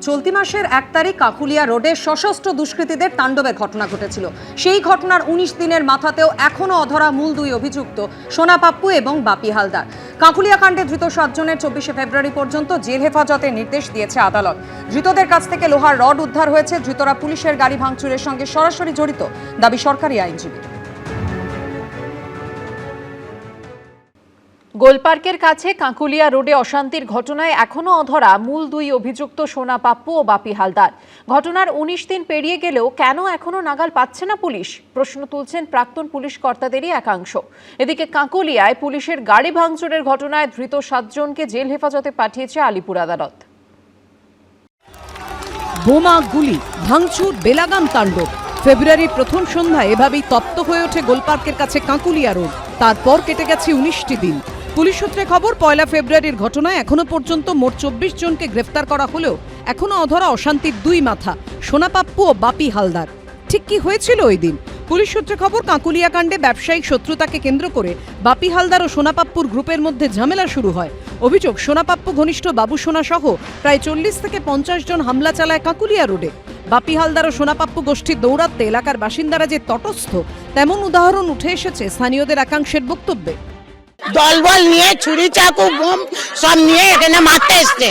চলতি মাসের 1 তারিখ কাকুলিয়া রোডে সশস্ত্র দুষ্কৃতীদের তাণ্ডবের ঘটনা ঘটেছিল। সেই ঘটনার 19 দিনের মাথাতেও এখনো অধরা মূল দুই অভিযুক্ত সোনা পাপ্পু এবং বাপি হালদার। কাকুলিয়া কাণ্ডে ধৃত 7 জনের 24 ফেব্রুয়ারি পর্যন্ত জেল হেফাজতের নির্দেশ দিয়েছে আদালত। ধৃতদের কাছ থেকে লোহার রড উদ্ধার হয়েছে। ধৃতরা পুলিশের গাড়ি ভাঙচুরের সঙ্গে সরাসরি জড়িত দাবি সরকারি আইনজীবী। গোলপার্কের কাছে কাকুলিয়া রোডে অশান্তির ঘটনায় এখনো অধরা মূল দুই অভিযুক্ত সোনা পাপ্পু ও বাপি হালদার। ঘটনার 19 দিন পেরিয়ে গেলেও কেন এখনো নাগাল পাচ্ছে না পুলিশ, প্রশ্ন তুলছেন প্রাক্তন পুলিশ কর্তাদেরই একাংশ। এদিকে কাকুলিয়ায় পুলিশের গাড়ি ভাঙচুরের ঘটনায় ধৃত 7 জনকে জেল হেফাজতে পাঠিয়েছে আলিপুর আদালত। বোমা, গুলি, ভাঙচুর, বেলাগাম তাণ্ডব। ফেব্রুয়ারির প্রথম সন্ধ্যায় এভাবেই তপ্ত হয়ে ওঠে গোলপার্কের কাছে কাকুলিয়া রোড। তারপর কেটে গেছে 19টি দিন। পুলিশ সূত্রে খবর, 1 ফেব্রুয়ারির ঘটনায় এখনো পর্যন্ত মোট 24 জনকে গ্রেফতার করা হলেও এখনো অধরা অশান্তির দুই মাথা, সোনা পাপ্পু ও বাপি হালদার। ঠিক কি হয়েছিল ওই দিন? পুলিশ সূত্রে খবর, কাকুলিয়া কাণ্ডে ব্যবসায়িক শত্রুতাকে কেন্দ্র করে বাপি হালদার ও সোনা পাপ্পুর গ্রুপের মধ্যে ঝামেলা শুরু হয়। অভিযোগ, সোনা পাপ্পু ঘনিষ্ঠ বাবু সোনা সহ প্রায় 40 থেকে 50 জন হামলা চালায় কাকুলিয়া রোডে। বাপি হালদার ও সোনা পাপ্পু গোষ্ঠীর দৌরাত্মে এলাকার বাসিন্দারা যে তটস্থ, তেমন উদাহরণ উঠে এসেছে স্থানীয়দের একাংশের বক্তব্যে। দলবল নিয়ে ছুরি চাকু বোম সব নিয়ে এখানে মারতে এসছে।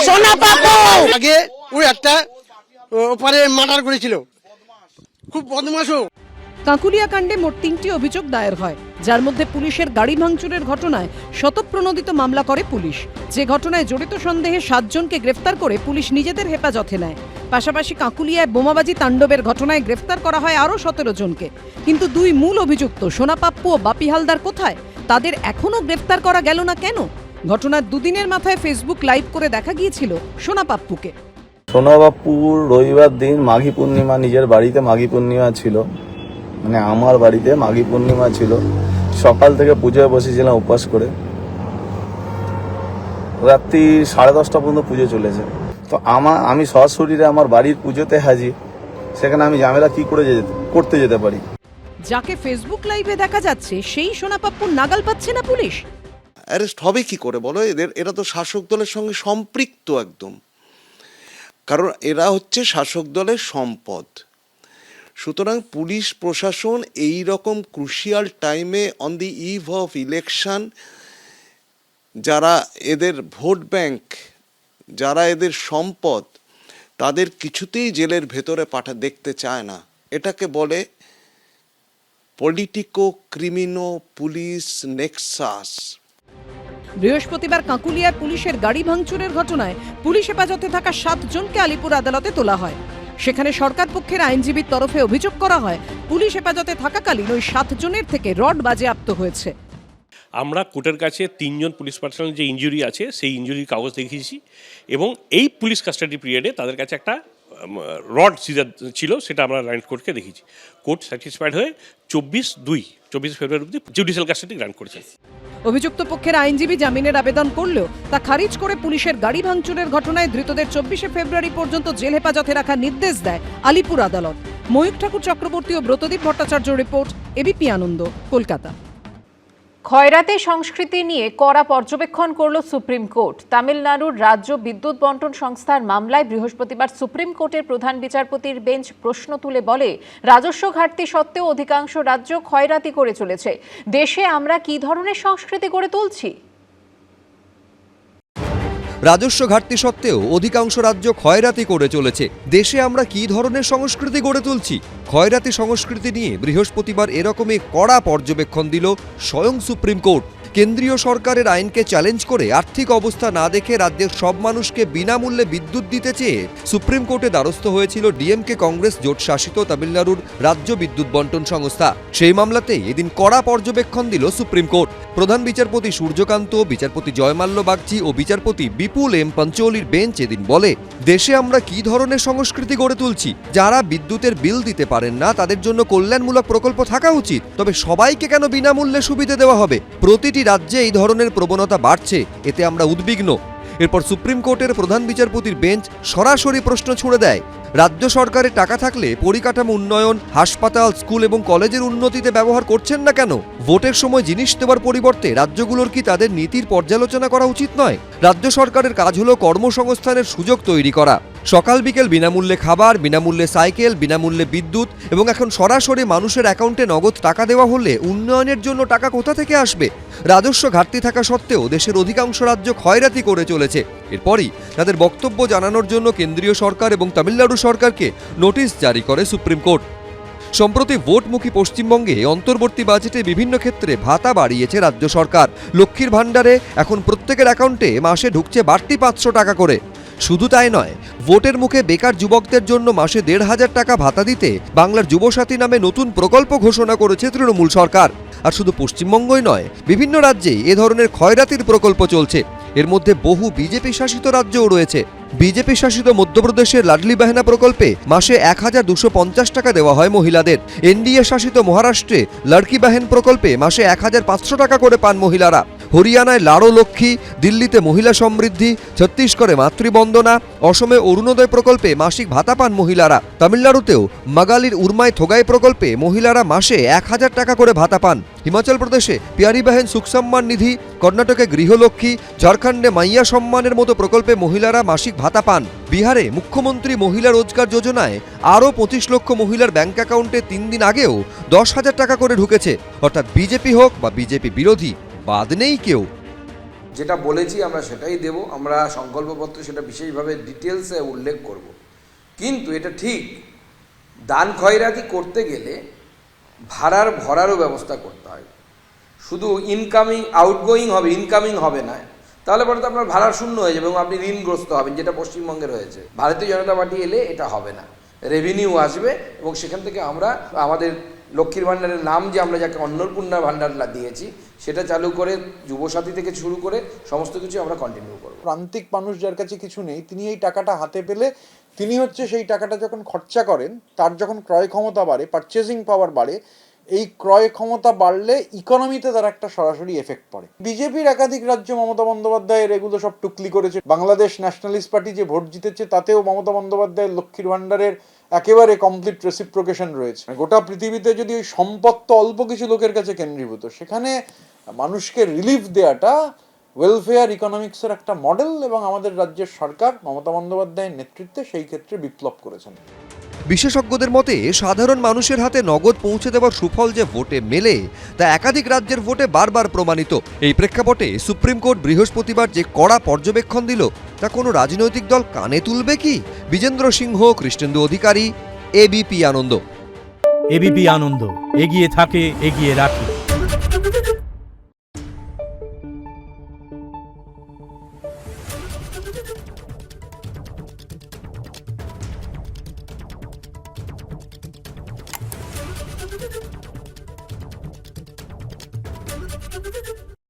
সোনা পাপ্পু আগে ওই একটা ওপারে মার্ডার করেছিল, খুব বদমাশও। কাকুলিয়া কাণ্ডে মোট 3টি অভিযোগ দায়ের হয়, যার মধ্যে পুলিশের গাড়ি ভাঙচুরের ঘটনায় শতপ্রণোদিত মামলা করে পুলিশ। যে ঘটনায় জড়িত সন্দেহে 7 জনকে গ্রেফতার করে পুলিশ নিজেদের হেফাজতে নেয়। পাশাপাশি কাকুলিয়ায় বোমাবাজি তাণ্ডবের ঘটনায় গ্রেফতার করা হয় আরও 17 জনকে। কিন্তু দুই মূল অভিযুক্ত সোনা পাপ্পু ও বাপি হালদার কোথায়? তাদের এখনও গ্রেফতার করা গেল না কেন? ঘটনার দুদিনের মাথায় ফেসবুক লাইভ করে দেখা গিয়েছিল সোনা পাপ্পুকে। সোনা পাপ্পুর রবিবার দিন মাঘী পূর্ণিমা, নিজের বাড়িতে মাঘী পূর্ণিমা ছিল, মানে আমার বাড়িতে মাঘী পূর্ণিমা ছিল। সকাল থেকে পুজোয় বসেছিলাম উপবাস করে, রাত্রি 10:30 পর্যন্ত পুজো চলেছে। তো আমি সশরীরে আমার বাড়ির পুজোতে হাজির, সেখানে আমি ঝামেলা কি করে করতে যেতে পারি? যাকে ফেসবুক লাইভে দেখা যাচ্ছে সেই সোনা পাপ্পুর নাগাল পাচ্ছে না পুলিশ। অ্যারেস্ট হবে কি করে বলো? এরা তো শাসক দলের সঙ্গে সম্পৃক্ত একদম, কারণ এরা হচ্ছে শাসক দলের সম্পদ। সুতরাং পুলিশ প্রশাসন এই রকম ক্রুশিয়াল টাইমে on the eve of election, যারা এদের ভোট ব্যাংক, যারা এদের সম্পদ, তাদের কিছুতেই জেলের ভেতরে দেখতে চায় না। এটাকে বলে পলিটিকো ক্রিমিনো পুলিশ নেক্সাস। বৃহস্পতিবার কাকুলিয়ার পুলিশের গাড়ি ভাঙচুরের ঘটনায় পুলিশ হেফাজতে থাকা 7 জনকে আলিপুর আদালতে তোলা হয়। সেখানে সরকার পক্ষের আইনজীবীর তরফে অভিযোগ করা হয়, পুলিশ হেফাজতে থাকাকালীন ওই 7 জনের থেকে রড বাজেয়াপ্ত হয়েছে। আমরা কোর্টের কাছে 3 জন পুলিশ পার্সোনাল যে ইনজুরি আছে সেই ইনজুরির কাগজ দেখিয়েছি, এবং এই পুলিশ কাস্টাডি পিরিয়ডে তাদের কাছে একটা রড সিজার ছিল, সেটা আমরা লাইন কোর্টকে দেখিয়েছি। কোর্ট স্যাটিসফাইড হয়ে 24 ফেব্রুয়ারি অবধি জুডিশিয়াল কাস্টাডি গ্রান্ট করেছে। অভিযুক্ত পক্ষের আইনজীবী জামিনের আবেদন করলেও তা খারিজ করে পুলিশের গাড়ি ভাঙচুরের ঘটনায় ধৃতদের 24 ফেব্রুয়ারি পর্যন্ত জেল হেফাজতে রাখার নির্দেশ দেয় আলিপুর আদালত। ময়ূর ঠাকুর চক্রবর্তী ও ব্রতদীপ ভট্টাচার্য রিপোর্ট, এবিপি আনন্দ, কলকাতা। খয়রাতে সংস্কৃতি নিয়ে কড়া পর্যবেক্ষণ করল সুপ্রিম কোর্ট। তামিলনাড়ুর রাজ্য বিদ্যুৎ বন্টন সংস্থার মামলায় বৃহস্পতিবার সুপ্রিম কোর্টের প্রধান বিচারপতির বেঞ্চ প্রশ্ন তুলে বলে, রাজস্ব ঘাটতি সত্ত্বেও অধিকাংশ রাজ্য খয়রাতি করে চলেছে। দেশে আমরা কি ধরনের সংস্কৃতি গড়ে তুলছি? রাজস্ব ঘাটতি সত্ত্বেও অধিকাংশ রাজ্য খয়রাতি করে চলেছে। দেশে আমরা কি ধরনের সংস্কৃতি গড়ে তুলছি? খয়রাতি সংস্কৃতি নিয়ে বৃহস্পতিবার এরকমই কড়া পর্যবেক্ষণ দিল স্বয়ং সুপ্রিম কোর্ট। কেন্দ্রীয় সরকারের আইনকে চ্যালেঞ্জ করে আর্থিক অবস্থা না দেখে রাজ্যের সব মানুষকে বিনামূল্যে বিদ্যুৎ দিতে চেয়ে সুপ্রিম কোর্টে দ্বারস্থ হয়েছিল ডিএমকে কংগ্রেস জোট শাসিত তামিলনাড়ুর রাজ্য বিদ্যুৎ বন্টন সংস্থা। সেই মামলাতেই এদিন কড়া পর্যবেক্ষণ দিল সুপ্রিম কোর্ট। প্রধান বিচারপতি সূর্যকান্ত, বিচারপতি জয়মাল্য বাগচি ও বিচারপতি বিপুল এম পঞ্চৌলির বেঞ্চ এদিন বলে, দেশে আমরা কি ধরনের সংস্কৃতি গড়ে তুলছি? যারা বিদ্যুতের বিল দিতে পারেন না তাদের জন্য কল্যাণমূলক প্রকল্প থাকা উচিত, তবে সবাইকে কেন বিনামূল্যে সুবিধা দেওয়া হবে? প্রতিটি রাজ্যে এই ধরনের প্রবণতা বাড়ছে, এতে আমরা উদ্বিগ্ন। এরপর সুপ্রিম কোর্টের প্রধান বিচারপতির বেঞ্চ সরাসরি প্রশ্ন ছুড়ে দেয়, রাজ্য সরকারের টাকা থাকলে পরিকাঠামো উন্নয়ন, হাসপাতাল, স্কুল এবং কলেজের উন্নতিতে ব্যবহার করছেন না কেন? ভোটের সময় জিনিস দেওয়ার পরিবর্তে রাজ্যগুলোর কি তাদের নীতির পর্যালোচনা করা উচিত নয়? রাজ্য সরকারের কাজ হলো কর্মসংস্থানের সুযোগ তৈরি করা। সকাল বিকেল বিনামূল্যে খাবার, বিনামূল্যে সাইকেল, বিনামূল্যে বিদ্যুৎ এবং এখন সরাসরি মানুষের অ্যাকাউন্টে নগদ টাকা দেওয়া হলে উন্নয়নের জন্য টাকা কোথা থেকে আসবে? রাজস্ব ঘাটতি থাকা সত্ত্বেও দেশের অধিকাংশ রাজ্য ক্ষয়রাতি করে চলেছে। এরপরই তাদের বক্তব্য জানানোর জন্য কেন্দ্রীয় সরকার এবং তামিলনাড়ু সরকারকে নোটিশ জারি করে সুপ্রিম কোর্ট। সম্প্রতি ভোটমুখী পশ্চিমবঙ্গে অন্তর্বর্তী বাজেটে বিভিন্ন ক্ষেত্রে ভাতা বাড়িয়েছে রাজ্য সরকার। লক্ষ্মীর ভাণ্ডারে এখন প্রত্যেকের অ্যাকাউন্টে মাসে ঢুকছে বাড়তি 500 টাকা করে। শুধু তাই নয়, ভোটের মুখে বেকার যুবকদের জন্য মাসে 1,500 টাকা ভাতা দিতে বাংলার যুবসাথী নামে নতুন প্রকল্প ঘোষণা করেছে তৃণমূল সরকার। আর শুধু পশ্চিমবঙ্গই নয়, বিভিন্ন রাজ্যেই এ ধরনের ক্ষয়রাতির প্রকল্প চলছে। এর মধ্যে বহু বিজেপি শাসিত রাজ্যও রয়েছে। বিজেপি শাসিত মধ্যপ্রদেশের লাডলি বাহেনা প্রকল্পে মাসে 1,250 টাকা দেওয়া হয় মহিলাদের। এনডিএ শাসিত মহারাষ্ট্রে লড়কি বাহেন প্রকল্পে মাসে 1,500 টাকা করে পান মহিলারা। হরিয়ানায় লাড়ো লক্ষ্মী, দিল্লিতে মহিলা সমৃদ্ধি, ছত্তিশগড়ে মাতৃবন্দনা, অসমে অরুণোদয় প্রকল্পে মাসিক ভাতা পান মহিলারা। তামিলনাড়ুতেও মাগালির উর্মাই থোগাই প্রকল্পে মহিলারা মাসে 1,000 টাকা করে ভাতা পান। হিমাচল প্রদেশে পিয়ারি বাহেন সুখ সম্মান নিধি, কর্ণাটকে গৃহলক্ষ্মী, ঝাড়খণ্ডে মাইয়া সম্মানের মতো প্রকল্পে মহিলারা মাসিক ভাতা পান। বিহারে মুখ্যমন্ত্রী মহিলা রোজগার যোজনায় আরও 25 লক্ষ মহিলার ব্যাংক অ্যাকাউন্টে 3 দিন আগেও 10,000 টাকা করে ঢুকেছে। অর্থাৎ বিজেপি হোক বা বিজেপি বিরোধী, বাদ নেই কেউ। যেটা বলেছি আমরা সেটাই দেব। আমরা সংকল্পপত্রে সেটা বিশেষভাবে ডিটেলসে উল্লেখ করব। কিন্তু এটা ঠিক, দান খয়রাতি করতে গেলে ভাড়ার ভরারও ব্যবস্থা করতে হয়। শুধু ইনকামিং আউটগোয়িং হবে, ইনকামিং হবে না, তাহলে পরে তো আপনার ভাড়া শূন্য হয়ে যাবে এবং আপনি ঋণগ্রস্ত হবেন, যেটা পশ্চিমবঙ্গের হয়েছে। ভারতীয় জনতা পার্টি এলে এটা হবে না, রেভিনিউ আসবে এবং সেখান থেকে আমরা আমাদের লক্ষ্মীর ভাণ্ডারের নাম যে আমরা যাকে অন্নপূর্ণা ভাণ্ডার দিয়েছি সেটা চালু করে যুবসাথী থেকে শুরু করে সমস্ত কিছু আমরা কন্টিনিউ করব। প্রান্তিক মানুষ যার কাছে কিছু নেই, তিনি এই টাকাটা হাতে পেলে তিনি হচ্ছে সেই টাকাটা যখন খরচা করেন, তার যখন ক্রয় ক্ষমতা বাড়ে, পারচেজিং পাওয়ার বাড়ে, এই ক্রয় ক্ষমতা বাড়লে ইকোনমিতে তার একটা সরাসরি এফেক্ট পড়ে। বিজেপির একাধিক রাজ্য মমতা বন্দ্যোপাধ্যায়ের এগুলো সব টুকলি করেছে। বাংলাদেশ ন্যাশনালিস্ট পার্টি যে ভোট জিতেছে তাতেও মমতা বন্দ্যোপাধ্যায়ের লক্ষ্মীর ভাণ্ডারের একেবারে কমপ্লিট রেসিপ্রোকেশন রয়েছে। গোটা পৃথিবীতে যদি ওই সম্পদ তো অল্প কিছু লোকের কাছে কেন্দ্রীভূত, সেখানে মানুষকে রিলিফ দেওয়াটা ওয়েলফেয়ার ইকোনমিক্সের একটা মডেল এবং আমাদের রাজ্যের সরকার মমতা বন্দ্যোপাধ্যায়ের নেতৃত্বে সেই ক্ষেত্রে বিপ্লব করেছেন। বিশেষজ্ঞদের মতে সাধারণ মানুষের হাতে নগদ পৌঁছে দেওয়ার সুফল যে ভোটে মেলে তা একাধিক রাজ্যের ভোটে বারবার প্রমাণিত। এই প্রেক্ষাপটে সুপ্রিম কোর্ট বৃহস্পতিবার যে কড়া পর্যবেক্ষণ দিল তা কোনো রাজনৈতিক দল কানে তুলবে কি? বিজেন্দ্র সিংহ, কৃষ্ণেন্দু অধিকারী, এবিপি আনন্দ। এবিপি আনন্দ, এগিয়ে থাকে, এগিয়ে রাখে।